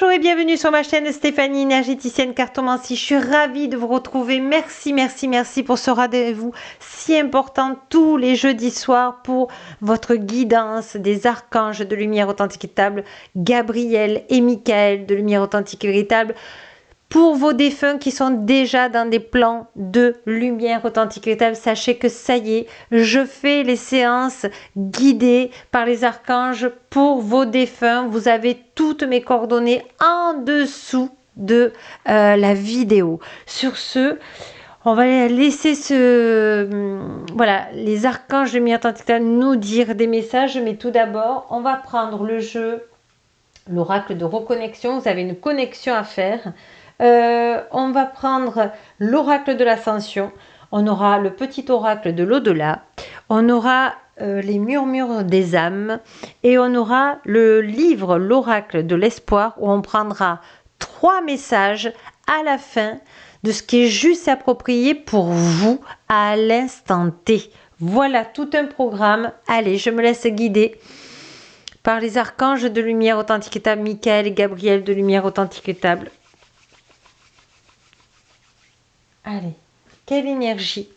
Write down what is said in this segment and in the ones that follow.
Bonjour et bienvenue sur ma chaîne Stéphanie, énergéticienne cartomancie. Je suis ravie de vous retrouver. Merci pour ce rendez-vous si important tous les jeudis soirs pour votre guidance des archanges de lumière authentique et véritable, Gabriel et Michael de lumière authentique et véritable. Pour vos défunts qui sont déjà dans des plans de lumière authentique et véritable, sachez que ça y est, je fais les séances guidées par les archanges pour vos défunts. Vous avez toutes mes coordonnées en dessous de la vidéo. Sur ce, on va laisser les archanges de lumière authentique et véritable nous dire des messages. Mais tout d'abord, on va prendre le jeu, l'oracle de reconnexion. Vous avez une connexion à faire. On va prendre l'oracle de l'ascension, on aura le petit oracle de l'au-delà, on aura les murmures des âmes et on aura le livre, l'oracle de l'espoir, où on prendra 3 messages à la fin de ce qui est juste et approprié pour vous à l'instant T. Voilà tout un programme. Allez, je me laisse guider par les archanges de lumière authentique et véritable, Michael et Gabriel de lumière authentique et véritable. Allez, quelle énergie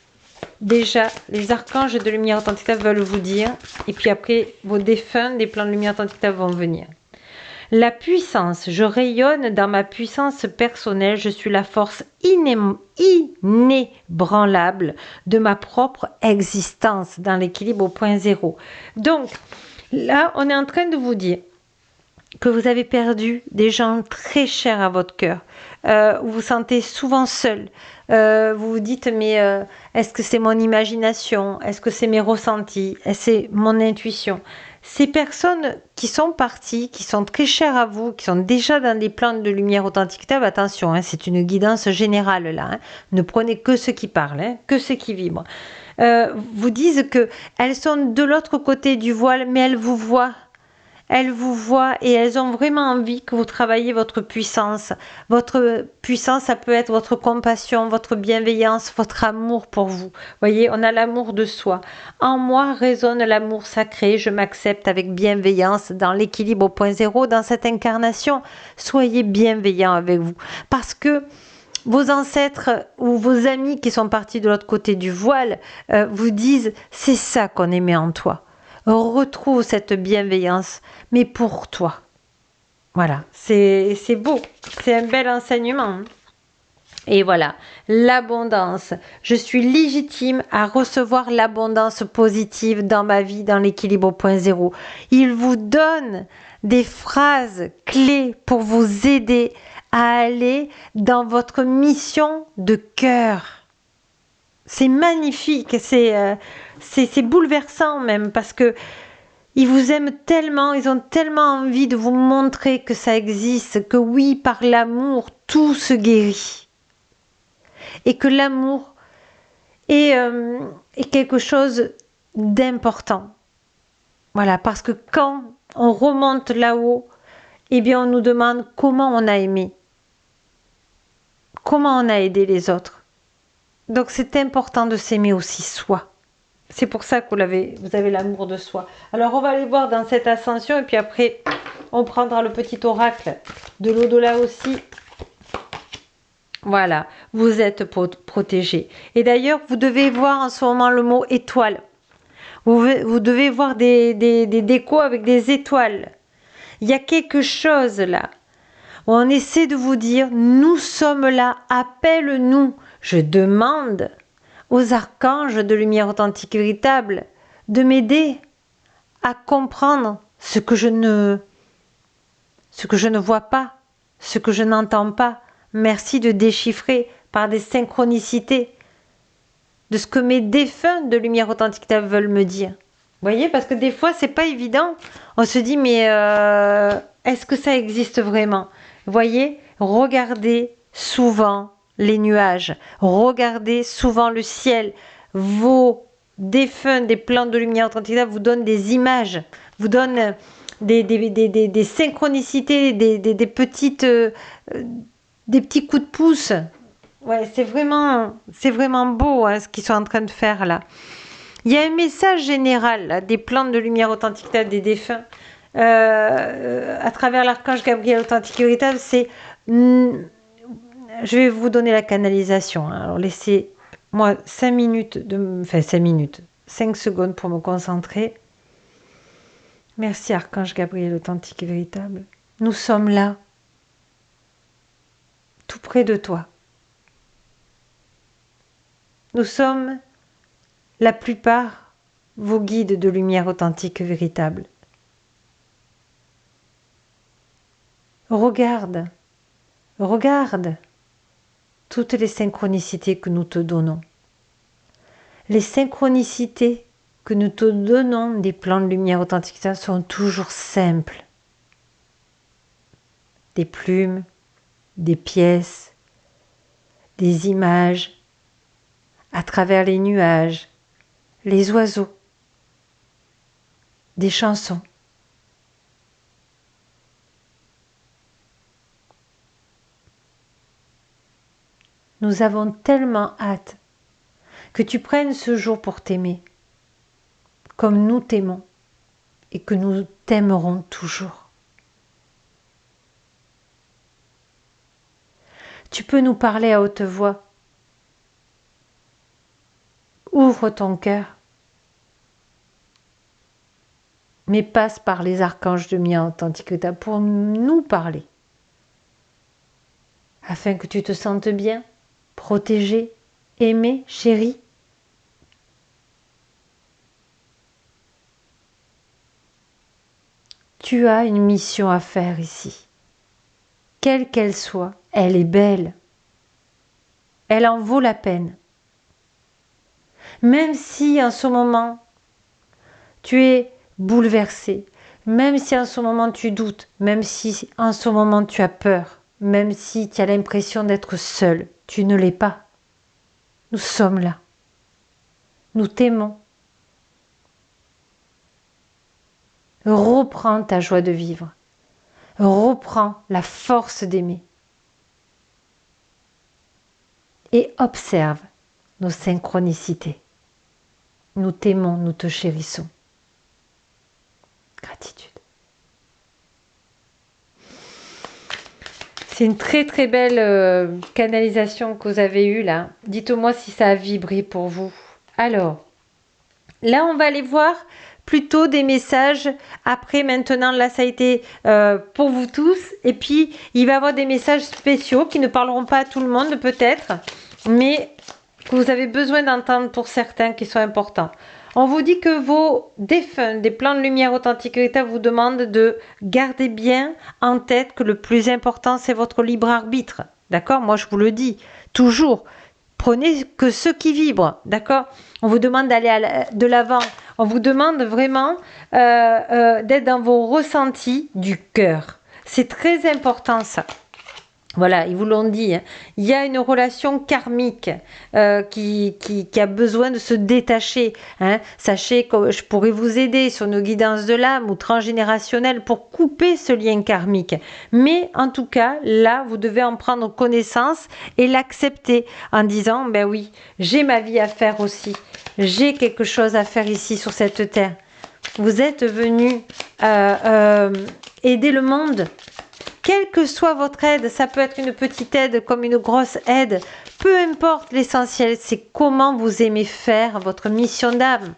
déjà les archanges de lumière authentique veulent vous dire, et puis après vos défunts des plans de lumière authentique vont venir. La puissance, je rayonne dans ma puissance personnelle, je suis la force inébranlable de ma propre existence dans l'équilibre au point zéro. Donc là, on est en train de vous dire que vous avez perdu des gens très chers à votre cœur. Vous vous sentez souvent seul. Vous vous dites, mais est-ce que c'est mon imagination? Est-ce que c'est mes ressentis? Est-ce que c'est mon intuition? Ces personnes qui sont parties, qui sont très chères à vous, qui sont déjà dans des plans de lumière authentique, attention, hein, c'est une guidance générale là. Hein, ne prenez que ceux qui parlent, hein, que ceux qui vibrent. Vous disent qu'elles sont de l'autre côté du voile, mais elles vous voient. Elles vous voient et elles ont vraiment envie que vous travailliez votre puissance. Votre puissance, ça peut être votre compassion, votre bienveillance, votre amour pour vous. Voyez, on a l'amour de soi. En moi résonne l'amour sacré. Je m'accepte avec bienveillance dans l'équilibre au point zéro dans cette incarnation. Soyez bienveillants avec vous. Parce que vos ancêtres ou vos amis qui sont partis de l'autre côté du voile vous disent « c'est ça qu'on aimait en toi ». Retrouve cette bienveillance, mais pour toi. Voilà, c'est beau, c'est un bel enseignement. Et voilà, l'abondance. Je suis légitime à recevoir l'abondance positive dans ma vie, dans l'équilibre au point zéro. Il vous donne des phrases clés pour vous aider à aller dans votre mission de cœur. C'est magnifique, c'est bouleversant même, parce que ils vous aiment tellement, ils ont tellement envie de vous montrer que ça existe, que oui, par l'amour, tout se guérit. Et que l'amour est quelque chose d'important. Voilà, parce que quand on remonte là-haut, eh bien on nous demande comment on a aimé, comment on a aidé les autres. Donc c'est important de s'aimer aussi soi. C'est pour ça que vous avez l'amour de soi. Alors on va aller voir dans cette ascension et puis après on prendra le petit oracle de l'au-delà aussi. Voilà, vous êtes protégé. Et d'ailleurs vous devez voir en ce moment le mot étoile. Vous devez voir des décos avec des étoiles. Il y a quelque chose là. On essaie de vous dire, nous sommes là, appelle-nous. Je demande aux archanges de lumière authentique et véritable de m'aider à comprendre ce que je ne vois pas, ce que je n'entends pas. Merci de déchiffrer par des synchronicités de ce que mes défunts de lumière authentique et véritable veulent me dire. Vous voyez, parce que des fois, c'est pas évident. On se dit, mais est-ce que ça existe vraiment? Vous voyez, regardez souvent les nuages, regardez souvent le ciel. Vos défunts des plans de lumière authentique vous donnent des images, vous donnent des synchronicités, des petits coups de pouce. Ouais, c'est vraiment beau hein, ce qu'ils sont en train de faire là. Il y a un message général là, des plans de lumière authentique des défunts. à travers l'archange Gabriel authentique et véritable, c'est... Je vais vous donner la canalisation. Hein. Alors laissez-moi 5 minutes, 5 minutes, 5 secondes pour me concentrer. Merci archange Gabriel authentique et véritable. Nous sommes là, tout près de toi. Nous sommes, la plupart, vos guides de lumière authentique et véritable. Regarde toutes les synchronicités que nous te donnons. Les synchronicités que nous te donnons des plans de lumière authentique sont toujours simples. Des plumes, des pièces, des images, à travers les nuages, les oiseaux, des chansons. Nous avons tellement hâte que tu prennes ce jour pour t'aimer, comme nous t'aimons et que nous t'aimerons toujours. Tu peux nous parler à haute voix. Ouvre ton cœur, mais passe par les archanges de lumière authentique pour nous parler, afin que tu te sentes bien, protégé, aimé, chéri. Tu as une mission à faire ici. Quelle qu'elle soit, elle est belle. Elle en vaut la peine. Même si en ce moment, tu es bouleversé, même si en ce moment tu doutes, même si en ce moment tu as peur, même si tu as l'impression d'être seul, tu ne l'es pas. Nous sommes là. Nous t'aimons. Reprends ta joie de vivre. Reprends la force d'aimer. Et observe nos synchronicités. Nous t'aimons, nous te chérissons. Gratitude. C'est une très très belle canalisation que vous avez eue là. Dites-moi si ça a vibré pour vous. Alors, là on va aller voir plutôt des messages. Après, maintenant, là ça a été pour vous tous. Et puis, il va y avoir des messages spéciaux qui ne parleront pas à tout le monde peut-être, mais que vous avez besoin d'entendre pour certains qui sont importants. On vous dit que vos défunts, des plans de lumière authentique vous demandent de garder bien en tête que le plus important, c'est votre libre arbitre. D'accord? Moi, je vous le dis toujours. Prenez que ce qui vibre. D'accord? On vous demande d'aller de l'avant. On vous demande vraiment d'être dans vos ressentis du cœur. C'est très important ça. Voilà, ils vous l'ont dit, hein. Il y a une relation karmique qui a besoin de se détacher. Hein. Sachez que je pourrais vous aider sur nos guidances de l'âme ou transgénérationnelles pour couper ce lien karmique. Mais en tout cas, là, vous devez en prendre connaissance et l'accepter en disant, ben oui, j'ai ma vie à faire aussi. J'ai quelque chose à faire ici sur cette terre. Vous êtes venu aider le monde. Quelle que soit votre aide, ça peut être une petite aide comme une grosse aide, peu importe, l'essentiel, c'est comment vous aimez faire votre mission d'âme.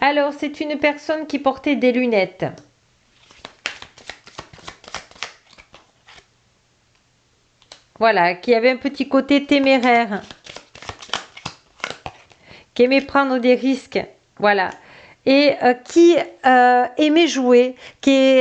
Alors, c'est une personne qui portait des lunettes. Voilà, qui avait un petit côté téméraire, qui aimait prendre des risques, voilà. Et qui aimait jouer, qui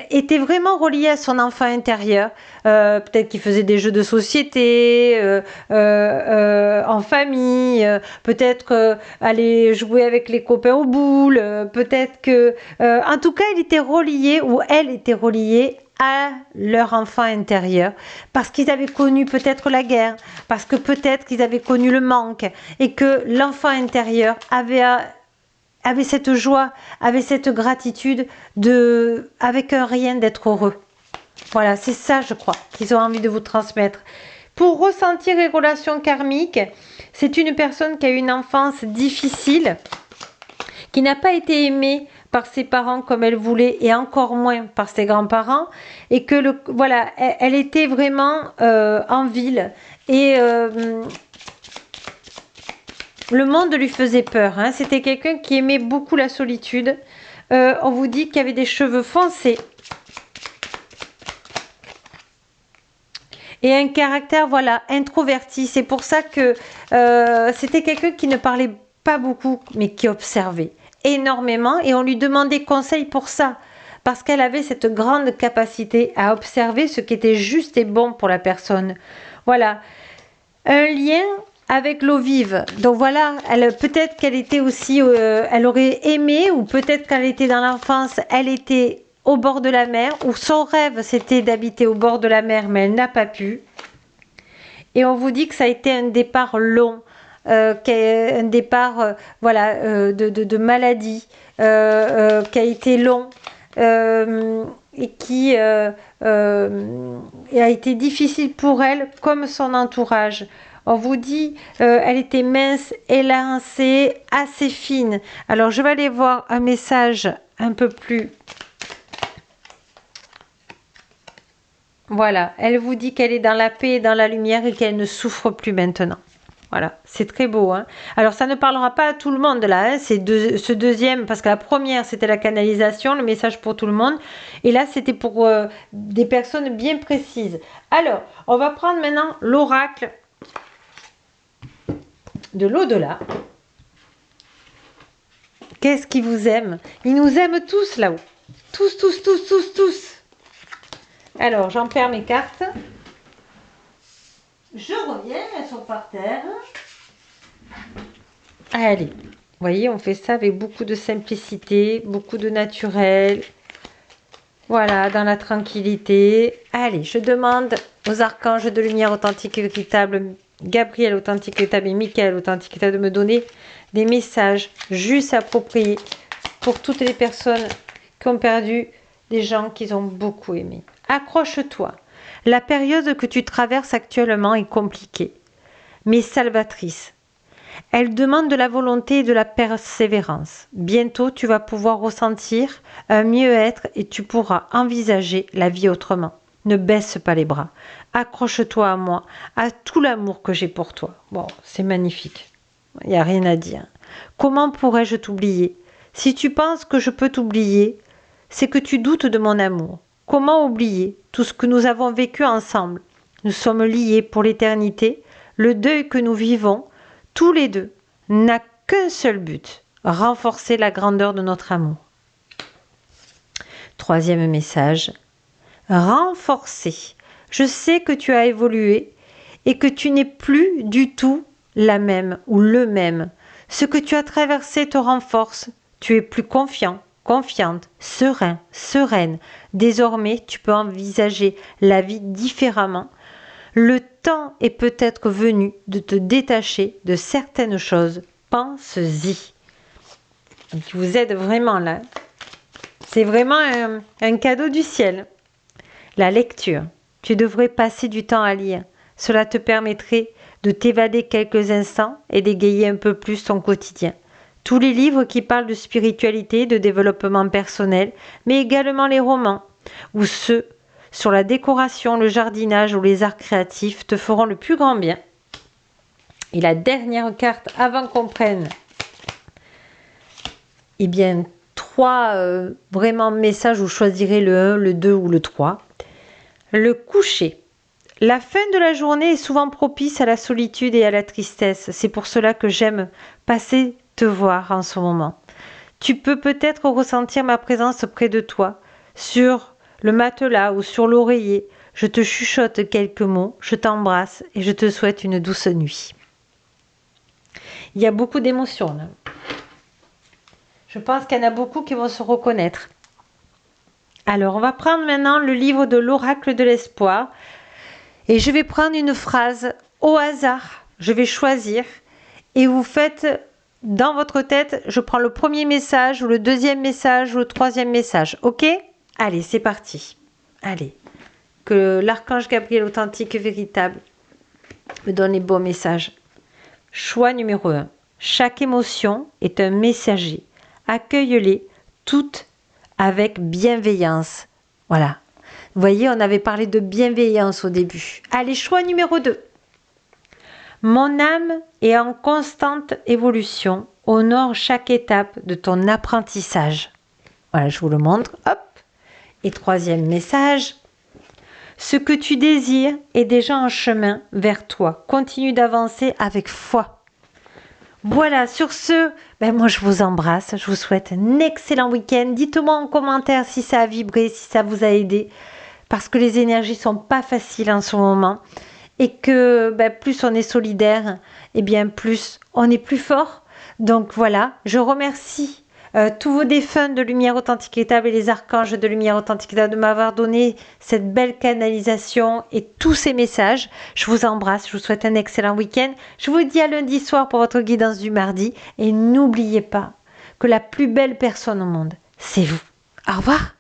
était vraiment relié à son enfant intérieur. Peut-être qu'il faisait des jeux de société, en famille, peut-être aller jouer avec les copains aux boules, peut-être que... en tout cas, il était relié, ou elle était reliée à leur enfant intérieur, parce qu'ils avaient connu peut-être la guerre, parce que peut-être qu'ils avaient connu le manque, et que l'enfant intérieur avait cette joie, avait cette gratitude avec un rien d'être heureux. Voilà, c'est ça, je crois, qu'ils ont envie de vous transmettre. Pour ressentir les relations karmiques, c'est une personne qui a eu une enfance difficile, qui n'a pas été aimée par ses parents comme elle voulait et encore moins par ses grands-parents, et que voilà, elle était vraiment en ville et le monde lui faisait peur, hein. C'était quelqu'un qui aimait beaucoup la solitude. On vous dit qu'il y avait des cheveux foncés et un caractère, voilà, introverti. C'est pour ça que c'était quelqu'un qui ne parlait pas beaucoup, mais qui observait énormément, et on lui demandait conseil pour ça, parce qu'elle avait cette grande capacité à observer ce qui était juste et bon pour la personne. Voilà, un lien avec l'eau vive. Donc voilà, peut-être qu'elle était aussi, elle aurait aimé, ou peut-être qu'elle était dans l'enfance, elle était au bord de la mer, ou son rêve c'était d'habiter au bord de la mer, mais elle n'a pas pu. Et on vous dit que ça a été un départ long, un départ voilà, de maladie, qui a été long, et qui a été difficile pour elle, comme son entourage. On vous dit, elle était mince, élancée, assez fine. Alors, je vais aller voir un message un peu plus... Voilà, elle vous dit qu'elle est dans la paix et dans la lumière et qu'elle ne souffre plus maintenant. Voilà, c'est très beau, hein. Alors, ça ne parlera pas à tout le monde, là, hein. C'est ce deuxième, parce que la première, c'était la canalisation, le message pour tout le monde. Et là, c'était pour des personnes bien précises. Alors, on va prendre maintenant l'oracle de l'au-delà. Qu'est-ce qui vous aime? Ils nous aiment tous là-haut. Tous, tous, tous, tous, tous. Alors, j'en perds mes cartes. Je reviens, elles sont par terre. Allez, vous voyez, on fait ça avec beaucoup de simplicité, beaucoup de naturel. Voilà, dans la tranquillité. Allez, je demande aux archanges de lumière authentique et véritable, Gabriel authentique et véritable et Michael authentique et véritable, de me donner des messages juste appropriés pour toutes les personnes qui ont perdu des gens qu'ils ont beaucoup aimés. Accroche-toi. La période que tu traverses actuellement est compliquée, mais salvatrice. Elle demande de la volonté et de la persévérance. Bientôt, tu vas pouvoir ressentir un mieux-être et tu pourras envisager la vie autrement. Ne baisse pas les bras. Accroche-toi à moi, à tout l'amour que j'ai pour toi. Bon, c'est magnifique. Il n'y a rien à dire. Comment pourrais-je t'oublier? Si tu penses que je peux t'oublier, c'est que tu doutes de mon amour. Comment oublier tout ce que nous avons vécu ensemble? Nous sommes liés pour l'éternité. Le deuil que nous vivons, tous les deux, n'a qu'un seul but, renforcer la grandeur de notre amour. Troisième message, renforcer. Je sais que tu as évolué et que tu n'es plus du tout la même ou le même. Ce que tu as traversé te renforce. Tu es plus confiant, confiante, serein, sereine. Désormais, tu peux envisager la vie différemment. Le temps est peut-être venu de te détacher de certaines choses. Pense-y. Tu vous aide vraiment là. C'est vraiment un cadeau du ciel. La lecture. Tu devrais passer du temps à lire. Cela te permettrait de t'évader quelques instants et d'égayer un peu plus ton quotidien. Tous les livres qui parlent de spiritualité, de développement personnel, mais également les romans ou ceux sur la décoration, le jardinage ou les arts créatifs te feront le plus grand bien. Et la dernière carte, avant qu'on prenne, eh bien, 3 vraiment messages, vous choisirez le 1, le 2 ou le 3. Le coucher. La fin de la journée est souvent propice à la solitude et à la tristesse. C'est pour cela que j'aime passer te voir en ce moment. Tu peux peut-être ressentir ma présence près de toi, sur le matelas ou sur l'oreiller. Je te chuchote quelques mots, je t'embrasse et je te souhaite une douce nuit. Il y a beaucoup d'émotions là. Je pense qu'il y en a beaucoup qui vont se reconnaître. Alors, on va prendre maintenant le livre de l'oracle de l'espoir. Et je vais prendre une phrase au hasard. Je vais choisir. Et vous faites dans votre tête, je prends le premier message, ou le deuxième message, ou le troisième message. Ok ? Allez, c'est parti. Allez. Que l'archange Gabriel authentique et véritable me donne les bons messages. Choix numéro 1. Chaque émotion est un messager. Accueille-les toutes avec bienveillance. Voilà. Vous voyez, on avait parlé de bienveillance au début. Allez, choix numéro 2. Mon âme est en constante évolution. Honore chaque étape de ton apprentissage. Voilà, je vous le montre. Hop. Et troisième message. Ce que tu désires est déjà en chemin vers toi. Continue d'avancer avec foi. Voilà, sur ce, moi je vous embrasse. Je vous souhaite un excellent week-end. Dites-moi en commentaire si ça a vibré, si ça vous a aidé. Parce que les énergies sont pas faciles en ce moment. Et que plus on est solidaire, et bien plus on est plus fort. Donc voilà, je remercie tous vos défunts de Lumière Authentique Étable et les archanges de Lumière Authentique Étable de m'avoir donné cette belle canalisation et tous ces messages. Je vous embrasse, je vous souhaite un excellent week-end. Je vous dis à lundi soir pour votre guidance du mardi. Et n'oubliez pas que la plus belle personne au monde, c'est vous. Au revoir.